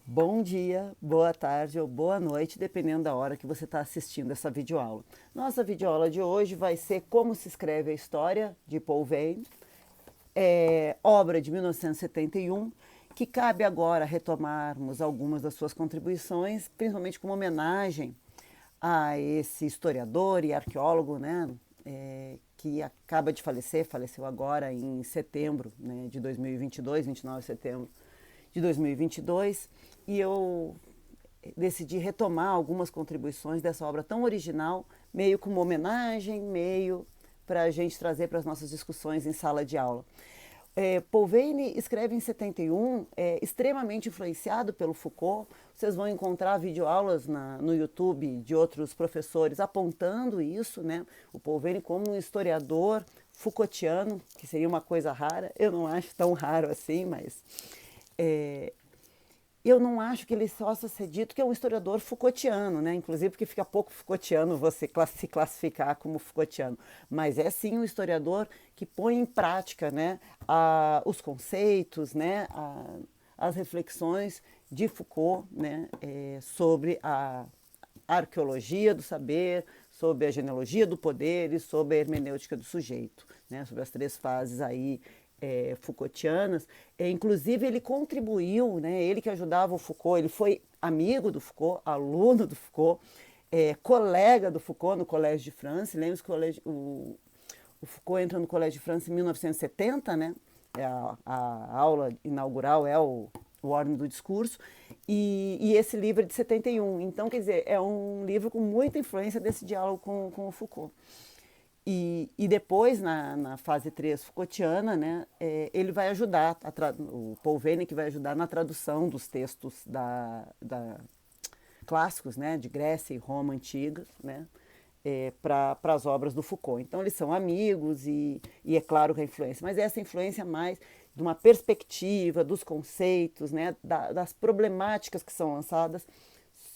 Bom dia, boa tarde ou boa noite, dependendo da hora que você está assistindo essa videoaula. Nossa videoaula de hoje vai ser Como se escreve a história, de Paul Veyne, obra de 1971, que cabe agora retomarmos algumas das suas contribuições, principalmente como homenagem a esse historiador e arqueólogo, né, que acaba de falecer, faleceu agora em setembro, né, de 2022, 29 de setembro de 2022, e eu decidi retomar algumas contribuições dessa obra tão original, meio como homenagem, meio para a gente trazer para as nossas discussões em sala de aula. Paul Veyne escreve em 71, extremamente influenciado pelo Foucault. Vocês vão encontrar videoaulas no YouTube de outros professores apontando isso, né? O Paul Veyne como um historiador Foucaultiano, que seria uma coisa rara. Eu não acho tão raro assim, mas eu não acho que ele possa ser dito que é um historiador Foucaultiano, né? Inclusive porque fica pouco Foucaultiano você se classificar como Foucaultiano, mas é sim um historiador que põe em prática, né, os conceitos, né, as reflexões de Foucault, né, sobre a arqueologia do saber, sobre a genealogia do poder e sobre a hermenêutica do sujeito, né, sobre as três fases aí Foucaultianas. Inclusive, ele contribuiu, né, ele que ajudava o Foucault, ele foi amigo do Foucault, aluno do Foucault, colega do Foucault no Collège de France. Lembra que o Foucault entra no Collège de France em 1970, né? A aula inaugural é o Ordem do Discurso, e esse livro é de 71. Então, quer dizer, é um livro com muita influência desse diálogo com o Foucault. E depois, na fase 3 Foucaultiana, né, ele vai ajudar, o Paul Veyne que vai ajudar na tradução dos textos clássicos, né, de Grécia e Roma antigas, né, para as obras do Foucault. Então, eles são amigos e é claro que a influência, mas essa influência mais de uma perspectiva, dos conceitos, né, das problemáticas que são lançadas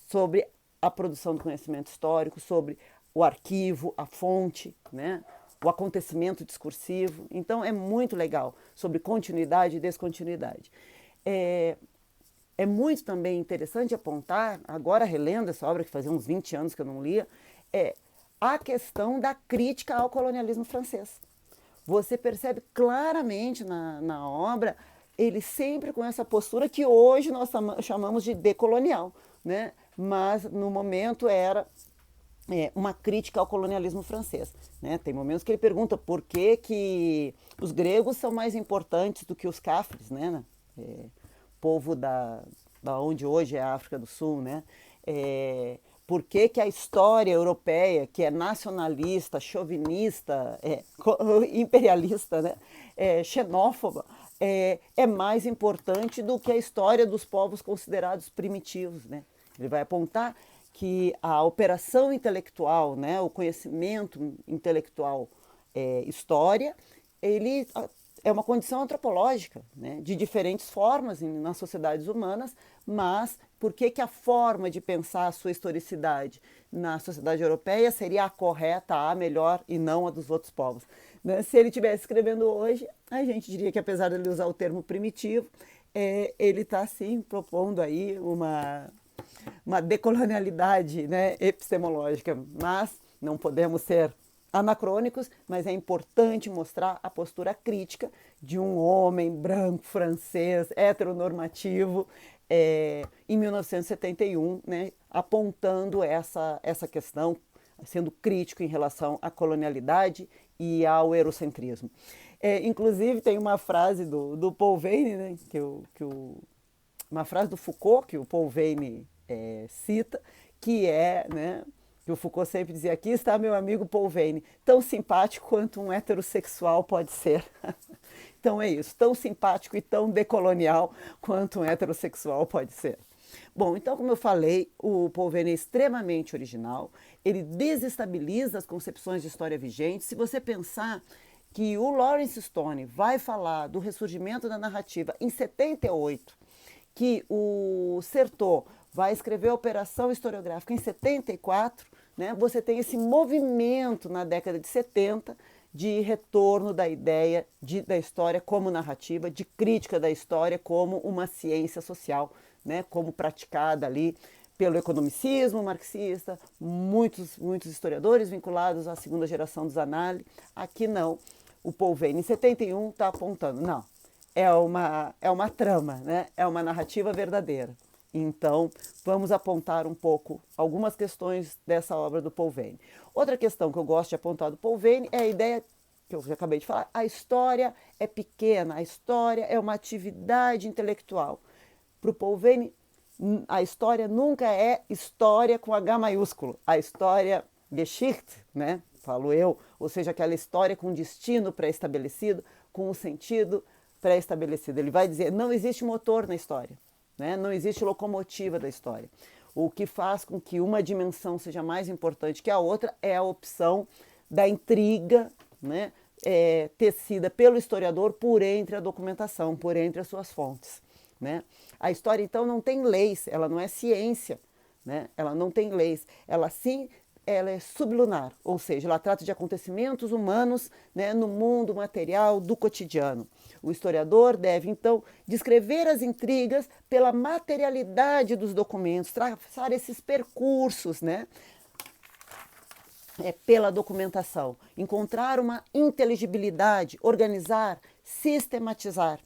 sobre a produção do conhecimento histórico, sobre o arquivo, a fonte, né? O acontecimento discursivo. Então é muito legal sobre continuidade e descontinuidade. É muito também interessante apontar, agora relendo essa obra, que fazia uns 20 anos que eu não lia, a questão da crítica ao colonialismo francês. Você percebe claramente na obra ele sempre com essa postura que hoje nós chamamos de decolonial, né? Mas no momento era uma crítica ao colonialismo francês. Né? Tem momentos que ele pergunta por que os gregos são mais importantes do que os cafres, né? Povo da onde hoje é a África do Sul, né? Por que a história europeia, que é nacionalista, chauvinista, imperialista, né? Xenófoba, é mais importante do que a história dos povos considerados primitivos, né? Ele vai apontar que a operação intelectual, né, o conhecimento intelectual, história, ele é uma condição antropológica, né, de diferentes formas nas sociedades humanas, mas por que a forma de pensar a sua historicidade na sociedade europeia seria a correta, a melhor e não a dos outros povos? Né? Se ele estivesse escrevendo hoje, a gente diria que apesar de ele usar o termo primitivo, ele está sim propondo aí uma decolonialidade, né, epistemológica, mas não podemos ser anacrônicos, mas é importante mostrar a postura crítica de um homem branco, francês, heteronormativo, em 1971, né, apontando essa questão, sendo crítico em relação à colonialidade e ao eurocentrismo. Inclusive, tem uma frase do Paul Veyne, né, uma frase do Foucault, que o Paul Veyne cita, que né, que o Foucault sempre dizia: aqui está meu amigo Paul Veyne, tão simpático quanto um heterossexual pode ser. Então é isso, tão simpático e tão decolonial quanto um heterossexual pode ser. Bom, então, como eu falei, o Paul Veyne é extremamente original, ele desestabiliza as concepções de história vigentes. Se você pensar que o Lawrence Stone vai falar do ressurgimento da narrativa em 78, que o Certeau vai escrever a Operação Historiográfica em 74, né? Você tem esse movimento na década de 70 de retorno da ideia da história como narrativa, de crítica da história como uma ciência social, né, como praticada ali pelo economicismo marxista, muitos historiadores vinculados à segunda geração dos Zanelli. Aqui não. O Paul Veyne, em 71, está apontando, não, é uma trama, né? É uma narrativa verdadeira. Então, vamos apontar um pouco algumas questões dessa obra do Paul Veyne. Outra questão que eu gosto de apontar do Paul Veyne é a ideia que eu já acabei de falar, a história é pequena, a história é uma atividade intelectual. Para o Paul Veyne, a história nunca é história com H maiúsculo. A história Geschichte, né? Falo eu, ou seja, aquela história com destino pré-estabelecido, com um sentido pré-estabelecido. Ele vai dizer, não existe motor na história, né? Não existe locomotiva da história. O que faz com que uma dimensão seja mais importante que a outra é a opção da intriga, né? Tecida pelo historiador por entre a documentação, por entre as suas fontes, né? A história, então, não tem leis, ela não é ciência, né? Ela não tem leis, ela é sublunar, ou seja, ela trata de acontecimentos humanos, né, no mundo material do cotidiano. O historiador deve, então, descrever as intrigas pela materialidade dos documentos, traçar esses percursos, né, pela documentação, encontrar uma inteligibilidade, organizar, sistematizar.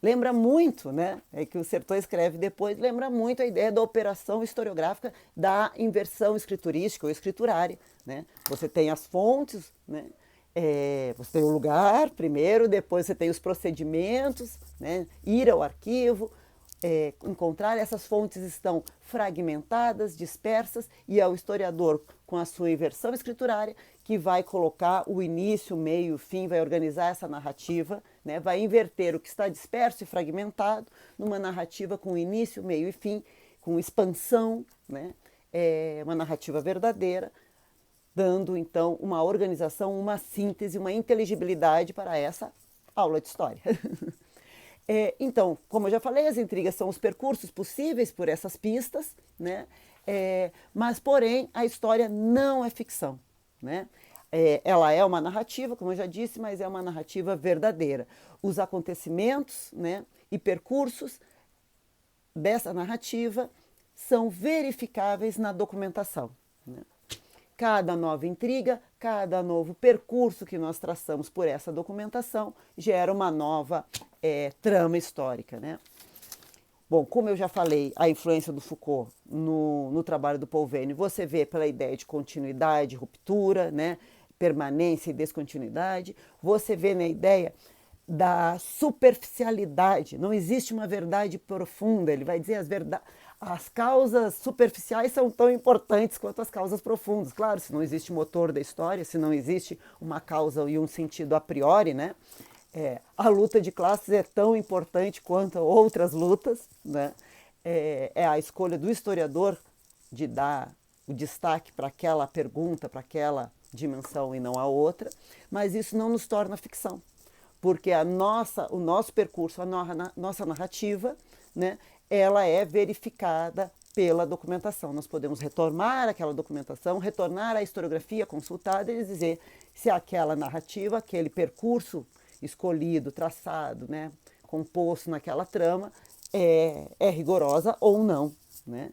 Lembra muito, né? É que o Certeau escreve depois, lembra muito a ideia da operação historiográfica da inversão escriturística ou escriturária, né? Você tem as fontes, né? Você tem o lugar primeiro, depois você tem os procedimentos, né? Ir ao arquivo, encontrar essas fontes estão fragmentadas, dispersas, e é o historiador, com a sua inversão escriturária, que vai colocar o início, o meio e o fim, vai organizar essa narrativa, né? Vai inverter o que está disperso e fragmentado numa narrativa com início, meio e fim, com expansão, né? Uma narrativa verdadeira, dando então uma organização, uma síntese, uma inteligibilidade para essa aula de história. Então, como eu já falei, as intrigas são os percursos possíveis por essas pistas, né? Mas, porém, a história não é ficção, né? Ela é uma narrativa, como eu já disse, mas é uma narrativa verdadeira. Os acontecimentos, né, e percursos dessa narrativa são verificáveis na documentação, né? Cada nova intriga, cada novo percurso que nós traçamos por essa documentação gera uma nova trama histórica, né? Bom, como eu já falei, a influência do Foucault no trabalho do Paul Veyne, você vê pela ideia de continuidade, ruptura, né? Permanência e descontinuidade. Você vê na ideia da superficialidade. Não existe uma verdade profunda. Ele vai dizer as causas superficiais são tão importantes quanto as causas profundas. Claro, se não existe motor da história, se não existe uma causa e um sentido a priori, né? A luta de classes é tão importante quanto outras lutas, né? É a escolha do historiador de dar o destaque para aquela pergunta, para aquela dimensão e não a outra, mas isso não nos torna ficção, porque o nosso percurso, a nossa narrativa, né, ela é verificada pela documentação. Nós podemos retornar àquela documentação, retornar à historiografia consultada e dizer se aquela narrativa, aquele percurso escolhido, traçado, né, composto naquela trama, é rigorosa ou não, né?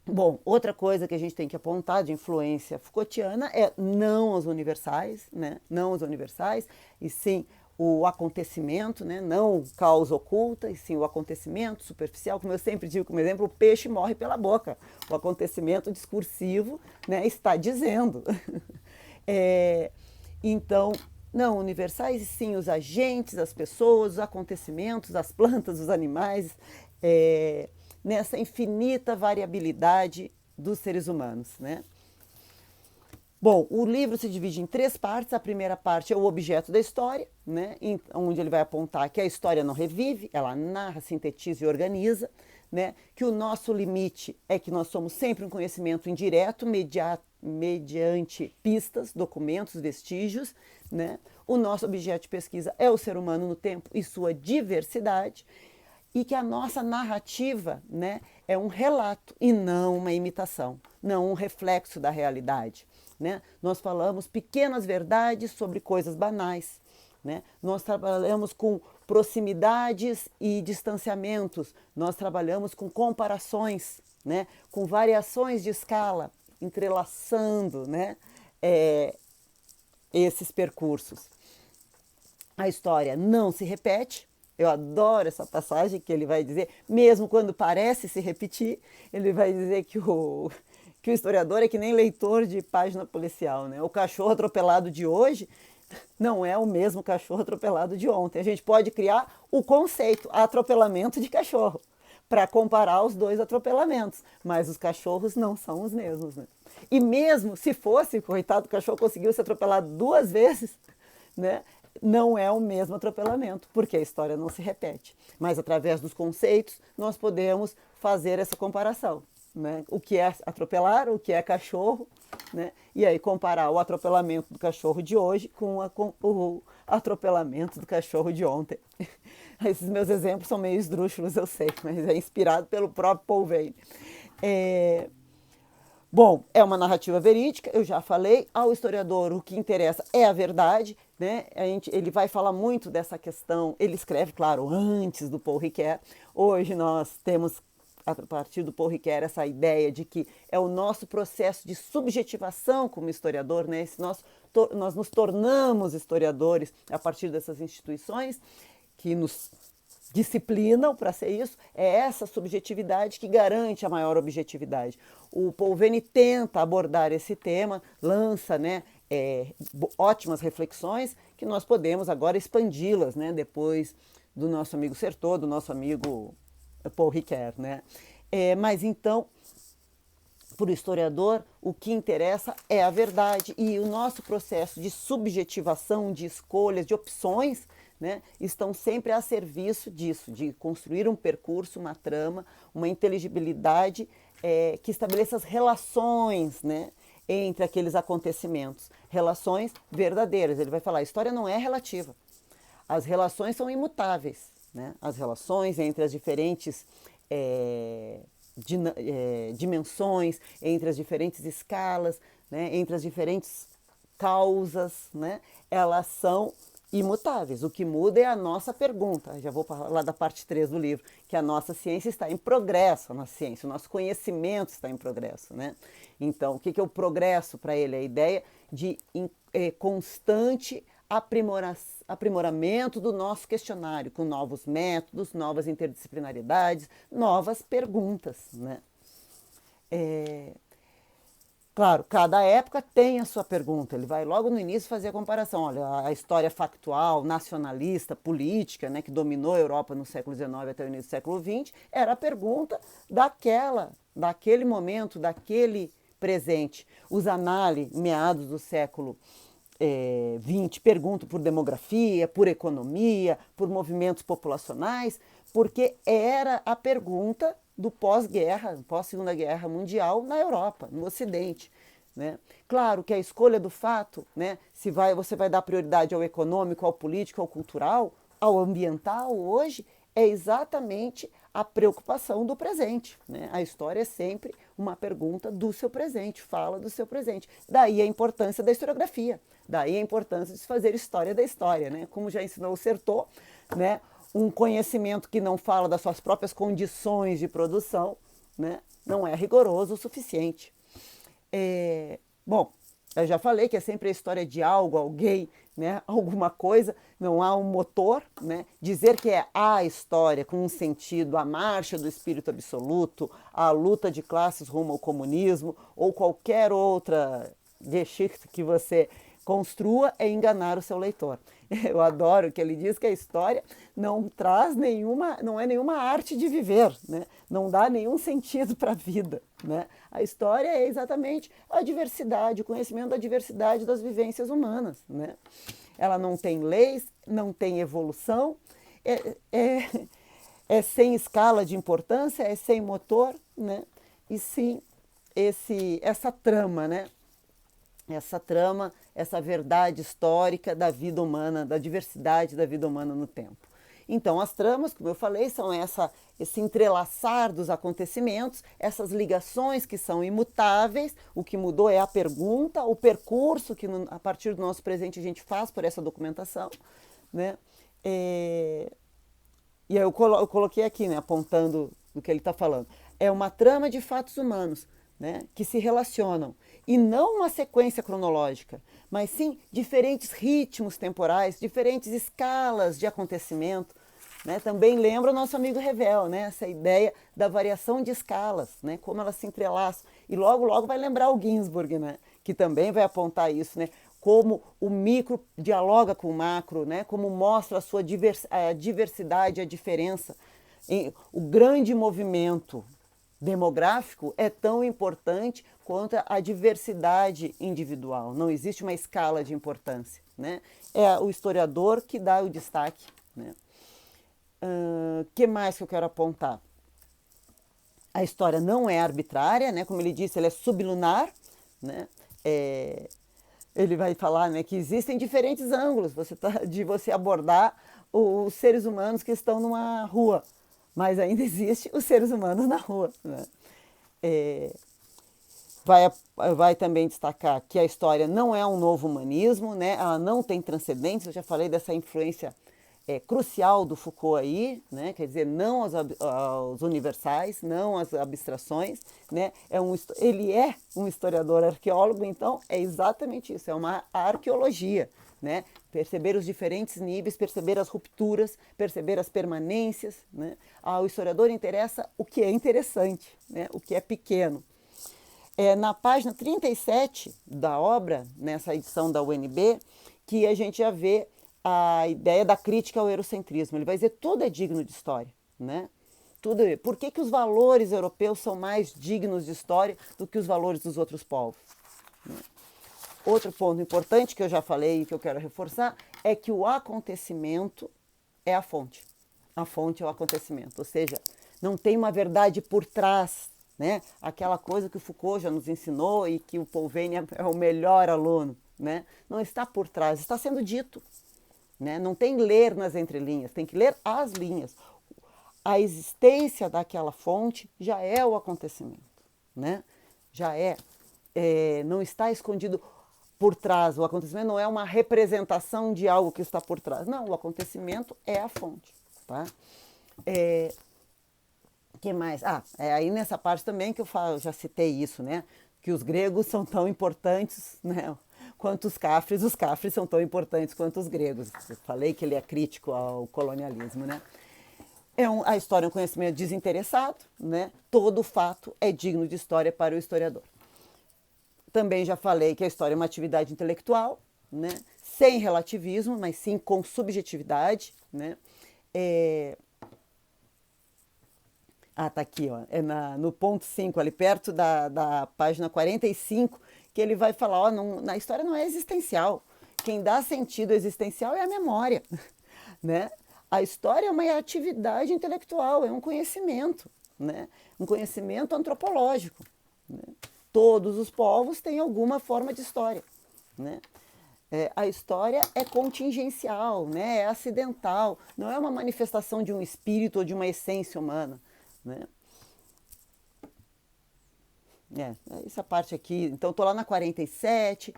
Bom, outra coisa que a gente tem que apontar de influência Foucaultiana é não os universais, né? Não os universais, e sim o acontecimento, né? Não causa oculta, e sim o acontecimento superficial. Como eu sempre digo como exemplo, o peixe morre pela boca. O acontecimento discursivo, né, está dizendo. Então, não universais, e sim os agentes, as pessoas, os acontecimentos, as plantas, os animais, nessa infinita variabilidade dos seres humanos, né? Bom, o livro se divide em 3 partes. A primeira parte é o objeto da história, né? Onde ele vai apontar que a história não revive, ela narra, sintetiza e organiza, né? Que o nosso limite é que nós somos sempre um conhecimento indireto, mediante pistas, documentos, vestígios, né? O nosso objeto de pesquisa é o ser humano no tempo e sua diversidade, e que a nossa narrativa, né, é um relato e não uma imitação, não um reflexo da realidade. né? Nós falamos pequenas verdades sobre coisas banais, né? Nós trabalhamos com proximidades e distanciamentos, nós trabalhamos com comparações, né? Com variações de escala, entrelaçando, né? Esses percursos. A história não se repete. Eu adoro essa passagem que ele vai dizer, mesmo quando parece se repetir, ele vai dizer que o historiador é que nem leitor de página policial, né? O cachorro atropelado de hoje não é o mesmo cachorro atropelado de ontem. A gente pode criar o conceito atropelamento de cachorro para comparar os dois atropelamentos, mas os cachorros não são os mesmos, né? E mesmo se fosse, coitado, o cachorro conseguiu se atropelar 2 vezes, né? Não é o mesmo atropelamento, porque a história não se repete. Mas através dos conceitos nós podemos fazer essa comparação, né? O que é atropelar, o que é cachorro, né? E aí comparar o atropelamento do cachorro de hoje com o atropelamento do cachorro de ontem. Esses meus exemplos são meio esdrúxulos, eu sei, mas é inspirado pelo próprio Paul Veyne. Bom, é uma narrativa verídica, eu já falei. Ao historiador o que interessa é a verdade, né? Ele vai falar muito dessa questão, ele escreve, claro, antes do Paul Ricoeur. Hoje nós temos, a partir do Paul Ricoeur, essa ideia de que é o nosso processo de subjetivação como historiador, né? Nós nos tornamos historiadores a partir dessas instituições que nos disciplinam para ser isso, é essa subjetividade que garante a maior objetividade. O Paul Veyne tenta abordar esse tema, lança, né, ótimas reflexões que nós podemos agora expandi-las, né, depois do nosso amigo Certeau, do nosso amigo Paul Ricoeur, né? Mas então, para o historiador, o que interessa é a verdade, e o nosso processo de subjetivação, de escolhas, de opções, né, estão sempre a serviço disso, de construir um percurso, uma trama, uma inteligibilidade que estabeleça as relações, né, entre aqueles acontecimentos, relações verdadeiras. Ele vai falar, a história não é relativa, as relações são imutáveis, né? As relações entre as diferentes dimensões, entre as diferentes escalas, né, entre as diferentes causas, né, elas são imutáveis. O que muda é a nossa pergunta. Já vou falar da parte 3 do livro, que a nossa ciência está em progresso, a nossa ciência, o nosso conhecimento está em progresso, né? Então, o que é o progresso para ele? A ideia de constante aprimoramento do nosso questionário, com novos métodos, novas interdisciplinaridades, novas perguntas, né? Claro, cada época tem a sua pergunta. Ele vai logo no início fazer a comparação. Olha, a história factual, nacionalista, política, né, que dominou a Europa no século XIX até o início do século XX, era a pergunta daquele momento, daquele presente. Os Annales, meados do século XX, perguntam por demografia, por economia, por movimentos populacionais, porque era a pergunta do pós-guerra, pós-Segunda Guerra Mundial na Europa, no Ocidente, né? Claro que a escolha do fato, né, você vai dar prioridade ao econômico, ao político, ao cultural, ao ambiental hoje, é exatamente a preocupação do presente, né? A história é sempre uma pergunta do seu presente, fala do seu presente. Daí a importância da historiografia, daí a importância de se fazer história da história, né? Como já ensinou o Certeau, né? Um conhecimento que não fala das suas próprias condições de produção, né, não é rigoroso o suficiente. Bom, eu já falei que é sempre a história de algo, alguém, né, alguma coisa, não há um motor, né? Dizer que é a história com um sentido, a marcha do espírito absoluto, a luta de classes rumo ao comunismo ou qualquer outra Geschichte que você construa é enganar o seu leitor. Eu adoro que ele diz que a história não traz não é nenhuma arte de viver, né? Não dá nenhum sentido para a vida, né? A história é exatamente a diversidade, o conhecimento da diversidade das vivências humanas, né? Ela não tem leis, não tem evolução, é sem escala de importância, é sem motor, né? E sim essa trama, né? Essa trama, essa verdade histórica da vida humana, da diversidade da vida humana no tempo. Então, as tramas, como eu falei, são esse entrelaçar dos acontecimentos, essas ligações que são imutáveis, o que mudou é a pergunta, o percurso que a partir do nosso presente a gente faz por essa documentação, né? E aí eu coloquei aqui, né, apontando o que ele está falando. É uma trama de fatos humanos, né, que se relacionam, e não uma sequência cronológica, mas sim diferentes ritmos temporais, diferentes escalas de acontecimento. Né? Também lembra o nosso amigo Revel, né? Essa ideia da variação de escalas, né? Como elas se entrelaçam. E logo, logo vai lembrar o Ginsburg, né? Que também vai apontar isso, né? Como o micro dialoga com o macro, né? Como mostra a sua diversidade, a diferença. O grande movimento demográfico é tão importante quanto a diversidade individual. Não existe uma escala de importância, né? É o historiador que dá o destaque, né? Que mais que eu quero apontar? A história não é arbitrária, né? Como ele disse, ela é sublunar, né? Ele vai falar, né, que existem diferentes ângulos de você abordar os seres humanos que estão numa rua, mas ainda existe os seres humanos na rua, né? Vai também destacar que a história não é um novo humanismo, né? Ela não tem transcendência, eu já falei dessa influência crucial do Foucault aí, né? Quer dizer, não aos universais, não às abstrações, né? Ele é um historiador arqueólogo, então é exatamente isso, é uma arqueologia, né? Perceber os diferentes níveis, perceber as rupturas, perceber as permanências, né? Ao historiador interessa o que é interessante, né? O que é pequeno. Na página 37 da obra, nessa edição da UNB, que a gente já vê a ideia da crítica ao eurocentrismo. Ele vai dizer que tudo é digno de história, né? Por que os valores europeus são mais dignos de história do que os valores dos outros povos? Outro ponto importante que eu já falei e que eu quero reforçar é que o acontecimento é a fonte. A fonte é o acontecimento, ou seja, não tem uma verdade por trás, né? Aquela coisa que o Foucault já nos ensinou e que o Paul Veyne é o melhor aluno, né? Não está por trás, está sendo dito. Né? Não tem ler nas entrelinhas, tem que ler as linhas. A existência daquela fonte já é o acontecimento, né? Já não está escondido por trás. O acontecimento não é uma representação de algo que está por trás. Não, o acontecimento é a fonte. Tá? Que mais? Aí nessa parte também que eu já citei isso, né? Que os gregos são tão importantes, né? Quanto os cafres são tão importantes quanto os gregos. Eu falei que ele é crítico ao colonialismo, né? A história é um conhecimento desinteressado, né? Todo fato é digno de história para o historiador. Também já falei que a história é uma atividade intelectual, né? Sem relativismo, mas sim com subjetividade, né? Tá aqui, ó. No ponto 5, ali perto da página 45, que ele vai falar, na história não é existencial. Quem dá sentido existencial é a memória, né? A história é uma atividade intelectual, é um conhecimento, né? Um conhecimento antropológico. Né? Todos os povos têm alguma forma de história, né? A história é contingencial, né? É acidental, não é uma manifestação de um espírito ou de uma essência humana, né? Essa parte aqui, então estou lá na 47,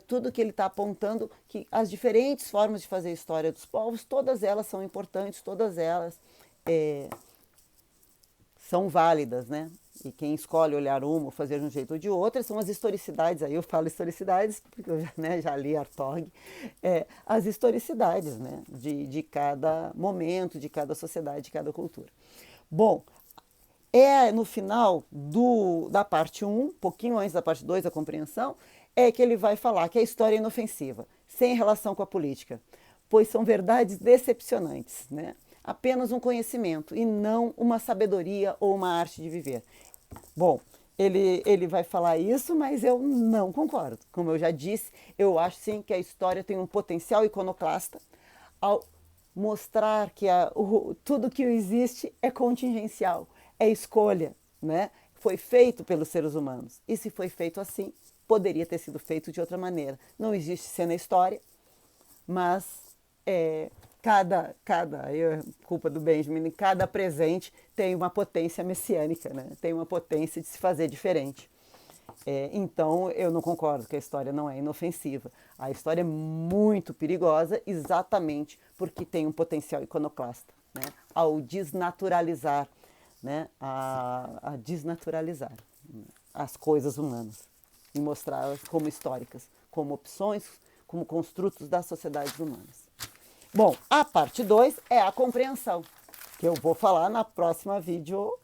tudo que ele está apontando, que as diferentes formas de fazer a história dos povos, todas elas são importantes, todas elas são válidas, né? E quem escolhe olhar uma ou fazer de um jeito ou de outro são as historicidades, aí eu falo historicidades porque eu já li Hartog, as historicidades, né? De cada momento, de cada sociedade, de cada cultura. Bom, no final da parte 1, pouquinho antes da parte 2, a compreensão, que ele vai falar que a história é inofensiva, sem relação com a política, pois são verdades decepcionantes, né? Apenas um conhecimento e não uma sabedoria ou uma arte de viver. Bom, ele vai falar isso, mas eu não concordo. Como eu já disse, eu acho sim que a história tem um potencial iconoclasta ao mostrar que tudo que existe é contingencial, é escolha, né? Foi feito pelos seres humanos. E se foi feito assim, poderia ter sido feito de outra maneira. Não existe ser na história, mas culpa do Benjamin, cada presente tem uma potência messiânica, né? Tem uma potência de se fazer diferente. Então, eu não concordo que a história não é inofensiva. A história é muito perigosa exatamente porque tem um potencial iconoclasta, né? Ao desnaturalizar, né? A desnaturalizar as coisas humanas e mostrá-las como históricas, como opções, como construtos das sociedades humanas. Bom, a parte 2 é a compreensão, que eu vou falar na próximo vídeo.